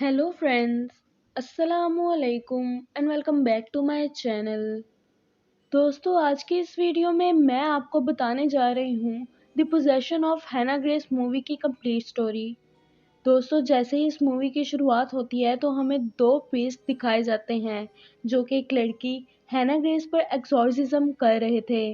Hello friends, अस्सलामुअलैकुम and welcome back to my channel. दोस्तों, आज की इस वीडियो में मैं आपको बताने जा रही हूँ द पोजेशन ऑफ हैना ग्रेस मूवी की कंप्लीट स्टोरी। दोस्तों, जैसे ही इस मूवी की शुरुआत होती है तो हमें दो प्रीस्ट दिखाए जाते हैं जो कि एक लड़की हैना ग्रेस पर एक्सॉर्सिज्म कर रहे थे।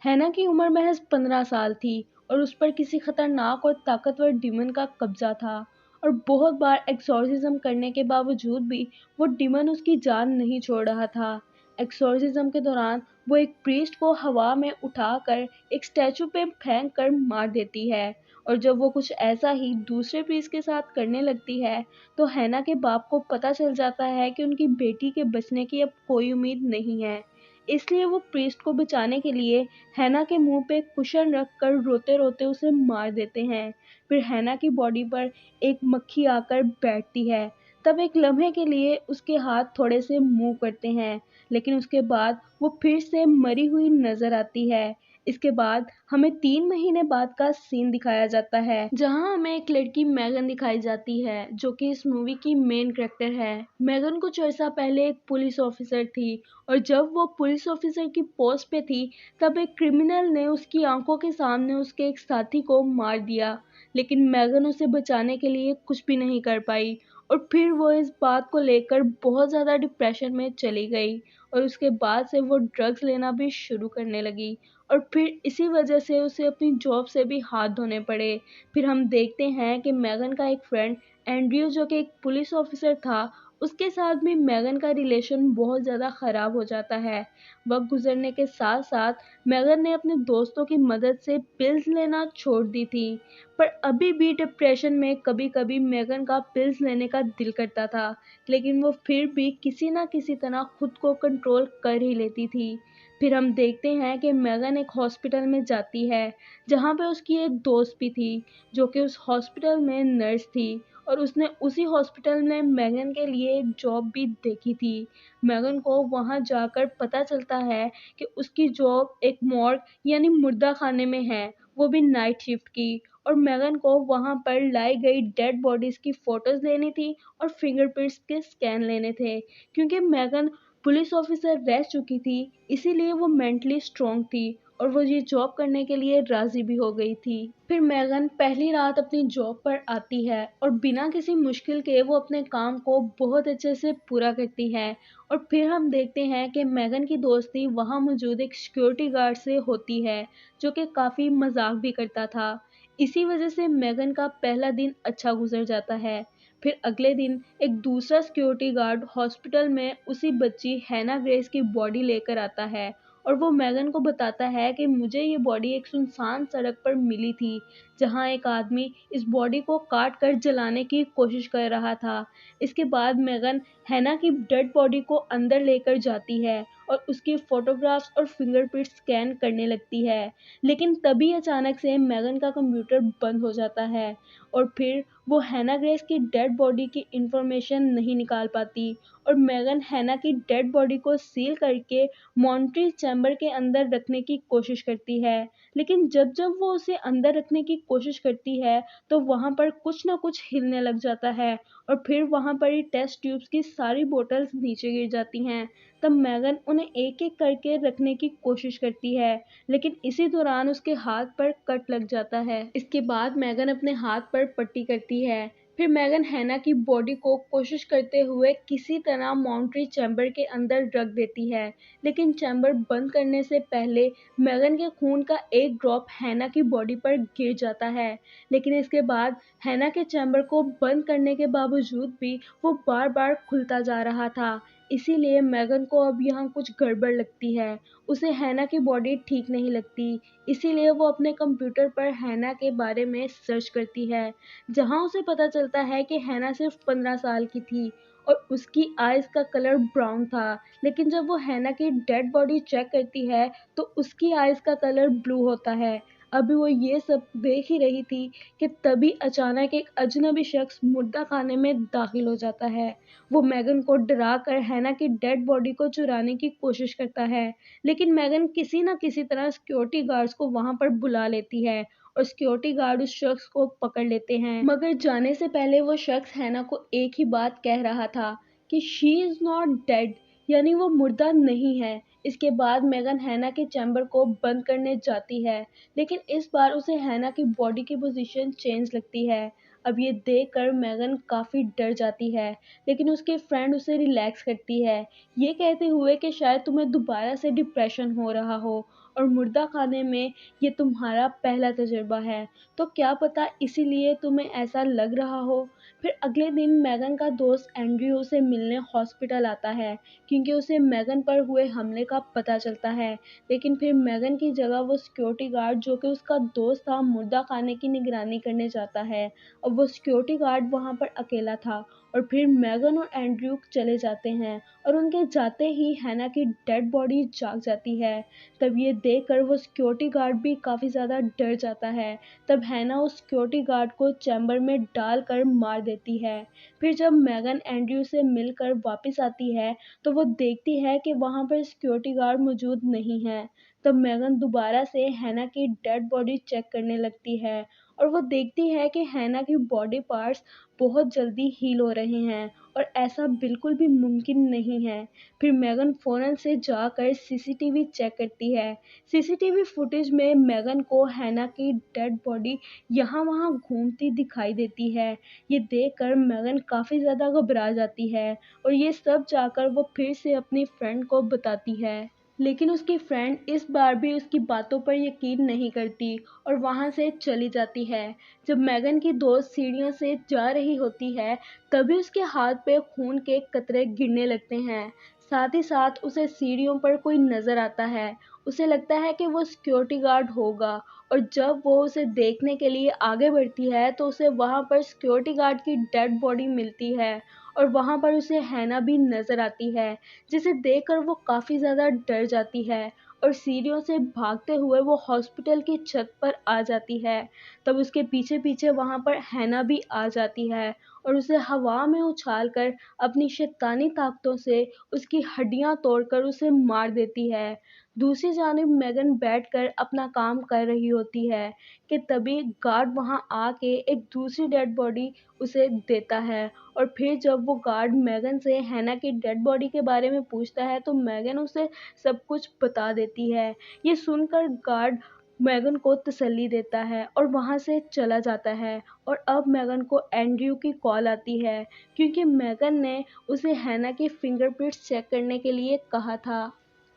हैना की उम्र महज 15 साल थी और उस पर किसी खतरनाक और ताकतवर डिमन का कब्जा था और बहुत बार एक्सॉर्सिज्म करने के बावजूद भी वो डिमन उसकी जान नहीं छोड़ रहा था। एक्सॉर्सिज्म के दौरान वो एक प्रीस्ट को हवा में उठाकर एक स्टैचू पे फेंक कर मार देती है और जब वो कुछ ऐसा ही दूसरे प्रीस्ट के साथ करने लगती है तो हैना के बाप को पता चल जाता है कि उनकी बेटी के बचने की अब कोई उम्मीद नहीं है। इसलिए वो प्रीस्ट को बचाने के लिए हैना के मुंह पे कुशन रख कर रोते रोते उसे मार देते हैं। फिर हैना की बॉडी पर एक मक्खी आकर बैठती है। तब एक लम्हे के लिए उसके हाथ थोड़े से मूव करते हैं, लेकिन उसके बाद वो फिर से मरी हुई नजर आती है। इसके बाद हमें 3 महीने बाद का सीन दिखाया जाता है जहां हमें एक लड़की मैगन दिखाई जाती है जो कि इस मूवी की मेन कैरेक्टर है। मैगन कुछ अर्सा पहले एक पुलिस ऑफिसर थी और जब वो पुलिस ऑफिसर की पोस्ट पे थी तब एक क्रिमिनल ने उसकी आंखों के सामने उसके एक साथी को मार दिया, लेकिन मैगन उसे बचाने के लिए कुछ भी नहीं कर पाई और फिर वो इस बात को लेकर बहुत ज़्यादा डिप्रेशन में चली गई और उसके बाद से वो ड्रग्स लेना भी शुरू करने लगी और फिर इसी वजह से उसे अपनी जॉब से भी हाथ धोने पड़े। फिर हम देखते हैं कि मैगन का एक फ्रेंड एंड्रयू जो कि एक पुलिस ऑफिसर था, उसके साथ भी मैगन का रिलेशन बहुत ज़्यादा ख़राब हो जाता है। वक्त गुजरने के साथ साथ मैगन ने अपने दोस्तों की मदद से पिल्स लेना छोड़ दी थी, पर अभी भी डिप्रेशन में कभी कभी मैगन का पिल्स लेने का दिल करता था, लेकिन वो फिर भी किसी ना किसी तरह खुद को कंट्रोल कर ही लेती थी। फिर हम देखते हैं कि मैगन एक हॉस्पिटल में जाती है जहाँ पे उसकी एक दोस्त भी थी जो कि उस हॉस्पिटल में नर्स थी और उसने उसी हॉस्पिटल में मैगन के लिए एक जॉब भी देखी थी। मैगन को वहाँ जाकर पता चलता है कि उसकी जॉब एक मॉर्ग यानी मुर्दा खाने में है, वो भी नाइट शिफ्ट की। और मैगन को वहाँ पर लाई गई डेड बॉडीज़ की फ़ोटोज़ लेनी थी और फिंगरप्रिंट्स के स्कैन लेने थे, क्योंकि मैगन पुलिस ऑफिसर रह चुकी थी, इसीलिए वो मेंटली स्ट्रांग थी और वो ये जॉब करने के लिए राज़ी भी हो गई थी। फिर मैगन पहली रात अपनी जॉब पर आती है और बिना किसी मुश्किल के वो अपने काम को बहुत अच्छे से पूरा करती है और फिर हम देखते हैं कि मैगन की दोस्ती वहाँ मौजूद एक सिक्योरिटी गार्ड से होती है जो कि काफ़ी मजाक भी करता था। इसी वजह से मैगन का पहला दिन अच्छा गुजर जाता है। फिर अगले दिन एक दूसरा सिक्योरिटी गार्ड हॉस्पिटल में उसी बच्ची हैना ग्रेस की बॉडी लेकर आता है और वो मैगन को बताता है कि मुझे ये बॉडी एक सुनसान सड़क पर मिली थी जहां एक आदमी इस बॉडी को काट कर जलाने की कोशिश कर रहा था। इसके बाद मैगन हैना की डेड बॉडी को अंदर लेकर जाती है और उसकी फोटोग्राफ्स और फिंगरप्रिंट स्कैन करने लगती है, लेकिन तभी अचानक से मैगन का कंप्यूटर बंद हो जाता है और फिर वो हैना ग्रेस की डेड बॉडी की इंफॉर्मेशन नहीं निकाल पाती और मैगन हैना की डेड बॉडी को सील करके मॉनिटरी चैम्बर के अंदर रखने की कोशिश करती है, लेकिन जब जब वो उसे अंदर रखने की कोशिश करती है तो वहाँ पर कुछ ना कुछ हिलने लग जाता है और फिर वहाँ पर ही टेस्ट ट्यूब्स की सारी बोतल्स नीचे गिर जाती हैं। तब मैगन उन्हें एक एक करके रखने की कोशिश करती है, लेकिन इसी दौरान उसके हाथ पर कट लग जाता है। इसके बाद मैगन अपने हाथ पर पट्टी करती है। फिर मैगन हैना की बॉडी को कोशिश करते हुए किसी तरह मॉनिटरी चैम्बर के अंदर रख देती है, लेकिन चैम्बर बंद करने से पहले मैगन के खून का एक ड्रॉप हैना की बॉडी पर गिर जाता है, लेकिन इसके बाद हैना के चैम्बर को बंद करने के बावजूद भी वो बार बार खुलता जा रहा था। इसीलिए मैगन को अब यहाँ कुछ गड़बड़ लगती है, उसे हैना की बॉडी ठीक नहीं लगती। इसीलिए वो अपने कंप्यूटर पर हैना के बारे में सर्च करती है, जहाँ उसे पता चलता है कि हैना सिर्फ 15 साल की थी और उसकी आइज़ का कलर ब्राउन था, लेकिन जब वो हैना की डेड बॉडी चेक करती है तो उसकी आइज़ का कलर ब्लू होता है। अभी वो ये सब देख ही रही थी कि तभी अचानक एक अजनबी शख्स मुर्दा खाने में दाखिल हो जाता है। वो मैगन को डरा कर हैना की डेड बॉडी को चुराने की कोशिश करता है, लेकिन मैगन किसी न किसी तरह सिक्योरिटी गार्ड्स को वहाँ पर बुला लेती है और सिक्योरिटी गार्ड उस शख्स को पकड़ लेते हैं। मगर जाने से पहले वो शख्स हैना को एक ही बात कह रहा था कि शी इज़ नॉट डेड, यानी वो मुर्दा नहीं है। इसके बाद मेगन हैना के चैम्बर को बंद करने जाती है, लेकिन इस बार उसे हैना की बॉडी की पोजीशन चेंज लगती है। अब ये देखकर मेगन काफ़ी डर जाती है, लेकिन उसकी फ्रेंड उसे रिलैक्स करती है, ये कहते हुए कि शायद तुम्हें दोबारा से डिप्रेशन हो रहा हो और मुर्दा खाने में ये तुम्हारा पहला तजुर्बा है, तो क्या पता इसीलिए तुम्हें ऐसा लग रहा हो। फिर अगले दिन मेगन का दोस्त एंड्रयू उसे मिलने हॉस्पिटल आता है, क्योंकि उसे मेगन पर हुए हमले का पता चलता है। लेकिन फिर मेगन की जगह वो सिक्योरिटी गार्ड जो कि उसका दोस्त था मुर्दा खाने की निगरानी करने जाता है। अब वो सिक्योरिटी गार्ड वहाँ पर अकेला था और फिर मेगन और एंड्रयू चले जाते हैं और उनके जाते ही हैना की डेड बॉडी जाग जाती है। तब ये देखकर वो सिक्योरिटी गार्ड भी काफ़ी ज़्यादा डर जाता है। तब हैना उस सिक्योरिटी गार्ड को चैम्बर में डालकर मार देती है। फिर जब मेगन एंड्रयू से मिलकर वापस आती है तो वो देखती है कि वहाँ पर सिक्योरिटी गार्ड मौजूद नहीं है। तब मेगन दोबारा से हैना की डेड बॉडी चेक करने लगती है और वो देखती है कि हैना की बॉडी पार्ट्स बहुत जल्दी हील हो रहे हैं और ऐसा बिल्कुल भी मुमकिन नहीं है। फिर मेगन फ़ौरन से जाकर सीसीटीवी चेक करती है। सीसीटीवी फुटेज में मेगन को हैना की डेड बॉडी यहाँ वहाँ घूमती दिखाई देती है। ये देखकर मेगन काफ़ी ज़्यादा घबरा जाती है और ये सब जाकर वो फिर से अपनी फ्रेंड को बताती है। लेकिन उसकी फ्रेंड इस बार भी उसकी बातों पर यकीन नहीं करती और वहाँ से चली जाती है। जब मेगन की दोस्त सीढ़ियों से जा रही होती है तभी उसके हाथ पे खून के कतरे गिरने लगते हैं। साथ ही साथ उसे सीढ़ियों पर कोई नज़र आता है। उसे लगता है कि वो सिक्योरिटी गार्ड होगा और जब वो उसे देखने के लिए आगे बढ़ती है तो उसे वहाँ पर सिक्योरिटी गार्ड की डेड बॉडी मिलती है और वहाँ पर उसे हैना भी नज़र आती है, जिसे देखकर वो काफ़ी ज़्यादा डर जाती है और सीढ़ियों से भागते हुए वो हॉस्पिटल की छत पर आ जाती है। तब उसके पीछे पीछे वहाँ पर हैना भी आ जाती है और उसे हवा में उछालकर अपनी शैतानी ताकतों से उसकी हड्डियाँ तोड़कर उसे मार देती है। दूसरी जानिब मेगन बैठकर अपना काम कर रही होती है कि तभी गार्ड वहाँ आके एक दूसरी डेड बॉडी उसे देता है और फिर जब वो गार्ड मेगन से हैना की डेड बॉडी के बारे में पूछता है तो मेगन उसे सब कुछ बता देती है। ये सुनकर गार्ड मेगन को तसल्ली देता है और वहाँ से चला जाता है और अब मेगन को एंड्रयू की कॉल आती है, क्योंकि मेगन ने उसे हैना के फिंगरप्रिंट्स चेक करने के लिए कहा था।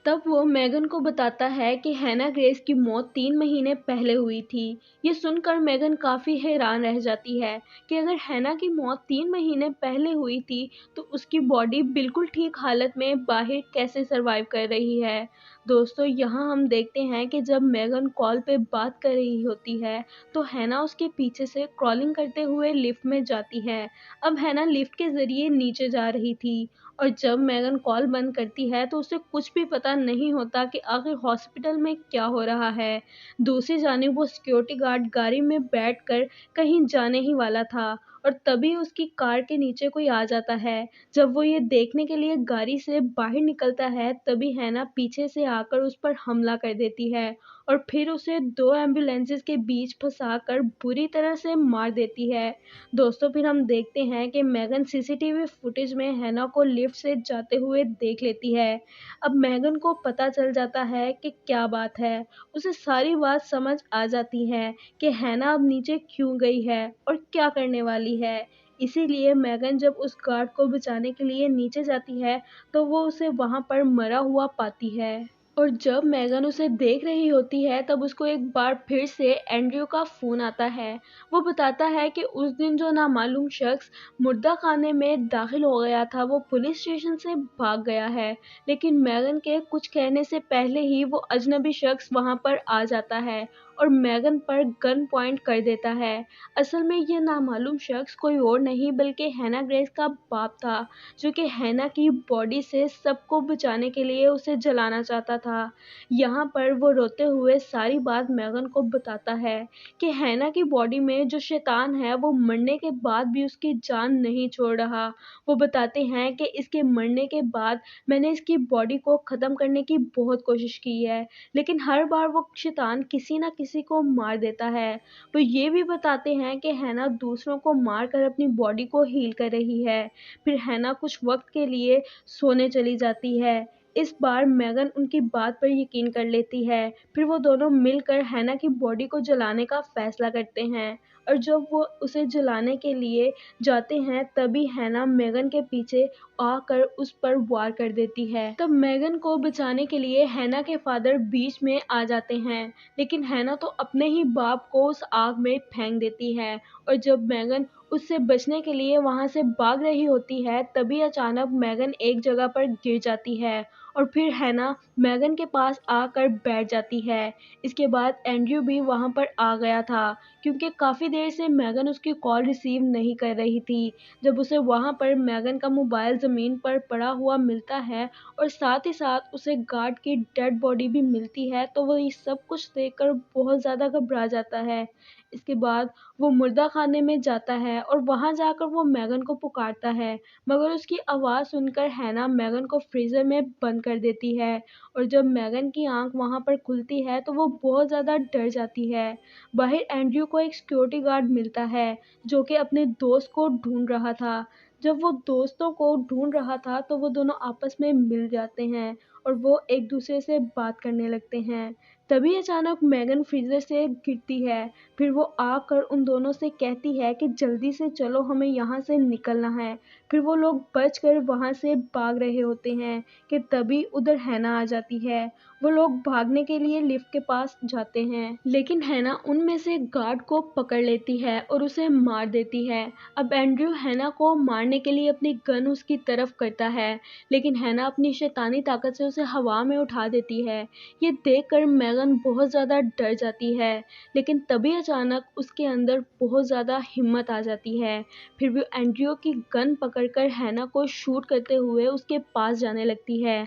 तब वो मेगन को बताता है कि हैना ग्रेस की मौत 3 महीने पहले हुई थी। ये सुनकर मेगन काफ़ी हैरान रह जाती है कि अगर हैना की मौत 3 महीने पहले हुई थी तो उसकी बॉडी बिल्कुल ठीक हालत में बाहर कैसे सरवाइव कर रही है। दोस्तों, यहाँ हम देखते हैं कि जब मेगन कॉल पे बात कर रही होती है तो हैना उसके पीछे से क्रॉलिंग करते हुए लिफ्ट में जाती है। अब हैना लिफ्ट के ज़रिए नीचे जा रही थी और जब मेगन कॉल बंद करती है तो उसे कुछ भी पता नहीं होता कि आखिर हॉस्पिटल में क्या हो रहा है। दूसरी जानिब वो सिक्योरिटी गार्ड गाड़ी में बैठकर कहीं जाने ही वाला था और तभी उसकी कार के नीचे कोई आ जाता है। जब वो ये देखने के लिए गाड़ी से बाहर निकलता है तभी हैना पीछे से आकर उस पर हमला कर देती है और फिर उसे 2 एम्बुलेंसेस के बीच फंसाकर बुरी तरह से मार देती है। दोस्तों, फिर हम देखते हैं कि मेगन सीसीटीवी फुटेज में हैना को लिफ्ट से जाते हुए देख लेती है। अब मेगन को पता चल जाता है कि क्या बात है। उसे सारी बात समझ आ जाती है कि हैना अब नीचे क्यों गई है और क्या करने वाली है। इसीलिए मेगन जब उस गार्ड को बचाने के लिए नीचे जाती है तो वो उसे वहाँ पर मरा हुआ पाती है और जब मेगन उसे देख रही होती है तब उसको एक बार फिर से एंड्रयू का फ़ोन आता है। वो बताता है कि उस दिन जो नामालूम शख्स मुर्दा खाने में दाखिल हो गया था वो पुलिस स्टेशन से भाग गया है, लेकिन मेगन के कुछ कहने से पहले ही वो अजनबी शख्स वहाँ पर आ जाता है और मेगन पर गन पॉइंट कर देता है। असल में ये नामालूम शख्स कोई और नहीं बल्कि हैना ग्रेस का बाप था, जो कि हैना की बॉडी से सबको बचाने के लिए उसे जलाना चाहता था। यहाँ पर वो रोते हुए सारी बात मेगन को बताता है कि हैना की बॉडी में जो शैतान है वो मरने के बाद भी उसकी जान नहीं छोड़ रहा। वो बताते हैं कि इसके मरने के बाद मैंने इसकी बॉडी को ख़त्म करने की बहुत कोशिश की है, लेकिन हर बार वो शैतान किसी न किसी किसी को मार देता है। वो ये भी बताते हैं कि हैना दूसरों को मारकर अपनी बॉडी को हील कर रही है। फिर हैना कुछ वक्त के लिए सोने चली जाती है। इस बार मेगन उनकी बात पर यकीन कर लेती है। फिर वो दोनों मिलकर हैना की बॉडी को जलाने का फैसला करते हैं और जब वो उसे जलाने के लिए जाते हैं तभी हैना मेगन के पीछे आकर उस पर वार कर देती है। तब मेगन को बचाने के लिए हैना के फादर बीच में आ जाते हैं, लेकिन हैना तो अपने ही बाप को उस आग में फेंक देती है और जब मेगन उससे बचने के लिए वहां से भाग रही होती है तभी अचानक मेगन एक जगह पर गिर जाती है और फिर हैना मेगन के पास आकर बैठ जाती है। इसके बाद एंड्रयू भी वहां पर आ गया था क्योंकि काफ़ी देर से मेगन उसकी कॉल रिसीव नहीं कर रही थी। जब उसे वहां पर मेगन का मोबाइल ज़मीन पर पड़ा हुआ मिलता है और साथ ही साथ उसे गार्ड की डेड बॉडी भी मिलती है तो वो ये सब कुछ देखकर बहुत ज़्यादा घबरा जाता है। इसके बाद वो मुर्दा खाने में जाता है और वहां जाकर वो मेगन को पुकारता है, मगर उसकी आवाज़ सुनकर हैना मेगन को फ्रीज़र में बंद कर देती है और जब मेगन की आंख वहां पर खुलती है तो वो बहुत ज़्यादा डर जाती है। बाहर एंड्रयू को एक सिक्योरिटी गार्ड मिलता है जो कि अपने दोस्त को ढूंढ रहा था। जब वो दोस्तों को ढूंढ रहा था तो वो दोनों आपस में मिल जाते हैं और वो एक दूसरे से बात करने लगते हैं। तभी अचानक मेगन फ्रीजर से गिरती है। फिर वो आकर उन दोनों से कहती है कि जल्दी से चलो, हमें यहाँ से निकलना है। फिर वो लोग बचकर वहाँ से भाग रहे होते हैं कि तभी उधर हैना आ जाती है। वो लोग भागने के लिए लिफ्ट के पास जाते हैं, लेकिन हैना उनमें से गार्ड को पकड़ लेती है और उसे मार देती है। अब एंड्रयू हैना को मारने के लिए अपनी गन उसकी तरफ करता है, लेकिन हैना अपनी शैतानी ताकत से उसे हवा में उठा देती है। ये देखकर मेगन बहुत ज़्यादा डर जाती है, लेकिन तभी अचानक उसके अंदर बहुत ज़्यादा हिम्मत आ जाती है। फिर वो एंड्रयू की गन पकड़कर हैना को शूट करते हुए उसके पास जाने लगती है।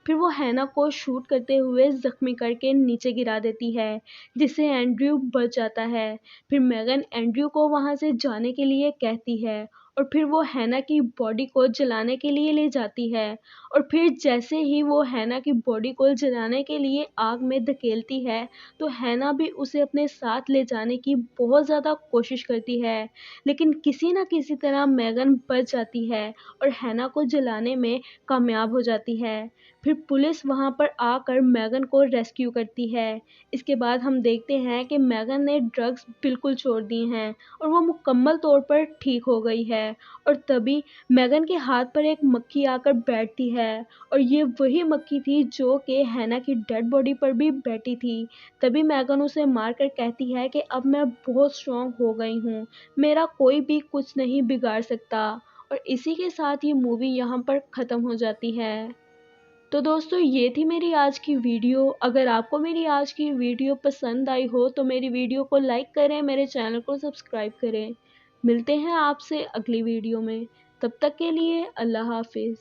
फिर वो हैना को शूट करते हुए ज़ख्मी करके नीचे गिरा देती है, जिससे एंड्रयू बच जाता है। फिर मेगन एंड्रयू को वहाँ से जाने के लिए कहती है और फिर वो हैना की बॉडी को जलाने के लिए ले जाती है और फिर जैसे ही वो हैना की बॉडी को जलाने के लिए आग में धकेलती है तो हैना भी उसे अपने साथ ले जाने की बहुत ज़्यादा कोशिश करती है, लेकिन किसी न किसी तरह मेगन बच जाती है और हैना को जलाने में कामयाब हो जाती है। फिर पुलिस वहाँ पर आकर मेगन को रेस्क्यू करती है। इसके बाद हम देखते हैं कि मेगन ने ड्रग्स बिल्कुल छोड़ दी हैं और वो मुकम्मल तौर पर ठीक हो गई है और तभी मेगन के हाथ पर एक मक्खी आकर बैठती है और ये वही मक्खी थी जो कि हैना की डेड बॉडी पर भी बैठी थी। तभी मेगन उसे मारकर कहती है कि अब मैं बहुत स्ट्रॉन्ग हो गई हूँ, मेरा कोई भी कुछ नहीं बिगाड़ सकता। और इसी के साथ ये मूवी यहाँ पर ख़त्म हो जाती है। तो दोस्तों ये थी मेरी आज की वीडियो। अगर आपको मेरी आज की वीडियो पसंद आई हो तो मेरी वीडियो को लाइक करें, मेरे चैनल को सब्सक्राइब करें। मिलते हैं आपसे अगली वीडियो में, तब तक के लिए अल्लाह हाफिज़।